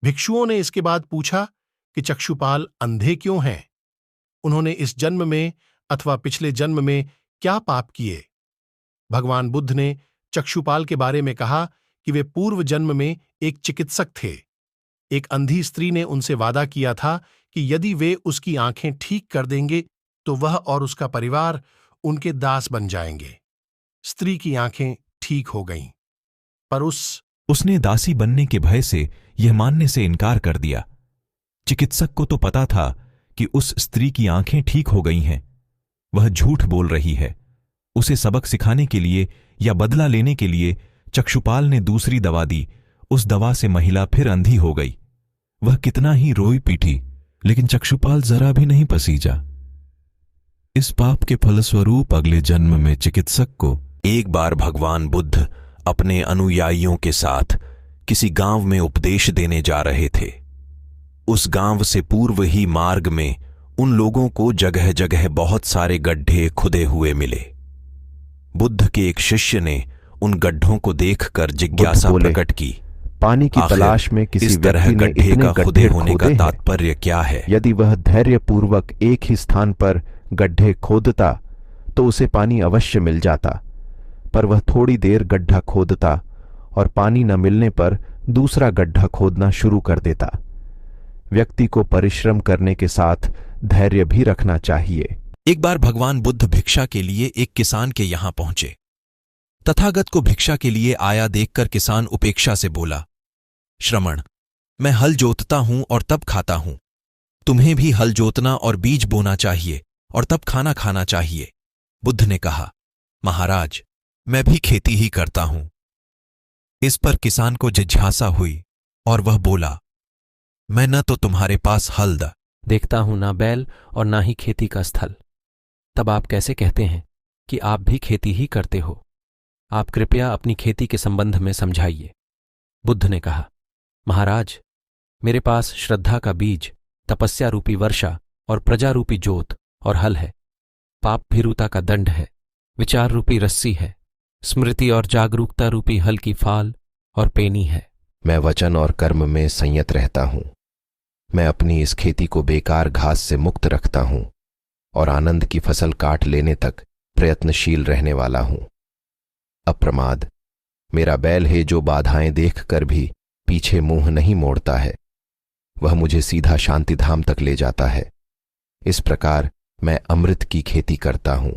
भिक्षुओं ने इसके बाद पूछा कि चक्षुपाल अंधे क्यों हैं? उन्होंने इस जन्म में अथवा पिछले जन्म में क्या पाप किए? भगवान बुद्ध ने चक्षुपाल के बारे में कहा कि वे पूर्व जन्म में एक चिकित्सक थे। एक अंधी स्त्री ने उनसे वादा किया था कि यदि वे उसकी आंखें ठीक कर देंगे तो वह और उसका परिवार उनके दास बन जाएंगे। स्त्री की आंखें ठीक हो गईं, पर उसने दासी बनने के भय से यह मानने से इनकार कर दिया। चिकित्सक को तो पता था कि उस स्त्री की आंखें ठीक हो गई हैं। वह झूठ बोल रही है। उसे सबक सिखाने के लिए या बदला लेने के लिए चक्षुपाल ने दूसरी दवा दी। उस दवा से महिला फिर अंधी हो गई। वह कितना ही रोई पीटी, लेकिन चक्षुपाल जरा भी नहीं पसीजा। इस पाप के फलस्वरूप अगले जन्म में चिकित्सक को एक बार भगवान बुद्ध अपने अनुयायियों के साथ किसी गांव में उपदेश देने जा रहे थे। उस गांव से पूर्व ही मार्ग में उन लोगों को जगह जगह बहुत सारे गड्ढे खुदे हुए मिले। बुद्ध के एक शिष्य ने उन गड्ढों को देखकर जिज्ञासा प्रकट की, पानी की तलाश में किसी व्यक्ति ने इतने गड्ढे होने का तात्पर्य क्या है? यदि वह धैर्यपूर्वक एक ही स्थान पर गड्ढे खोदता तो उसे पानी अवश्य मिल जाता, पर वह थोड़ी देर गड्ढा खोदता और पानी न मिलने पर दूसरा गड्ढा खोदना शुरू कर देता। व्यक्ति को परिश्रम करने के साथ धैर्य भी रखना चाहिए। एक बार भगवान बुद्ध भिक्षा के लिए एक किसान के यहां पहुंचे। तथागत को भिक्षा के लिए आया देखकर किसान उपेक्षा से बोला, श्रमण, मैं हल जोतता हूं और तब खाता हूं। तुम्हें भी हल जोतना और बीज बोना चाहिए और तब खाना खाना चाहिए। बुद्ध ने कहा, महाराज, मैं भी खेती ही करता हूं। इस पर किसान को जिज्ञासा हुई और वह बोला, मैं न तो तुम्हारे पास हल देखता हूं, ना बैल और ना ही खेती का स्थल। तब आप कैसे कहते हैं कि आप भी खेती ही करते हो? आप कृपया अपनी खेती के संबंध में समझाइए। बुद्ध ने कहा, महाराज, मेरे पास श्रद्धा का बीज, तपस्या रूपी वर्षा और प्रजा रूपी जोत और हल है। पाप भीरुता का दंड है, विचार रूपी रस्सी है, स्मृति और जागरूकता रूपी हल की फाल और पेनी है। मैं वचन और कर्म में संयत रहता हूं। मैं अपनी इस खेती को बेकार घास से मुक्त रखता हूं और आनंद की फसल काट लेने तक प्रयत्नशील रहने वाला हूं। अप्रमाद, मेरा बैल है जो बाधाएं देखकर भी पीछे मुंह नहीं मोड़ता है। वह मुझे सीधा शांतिधाम तक ले जाता है। इस प्रकार मैं अमृत की खेती करता हूं।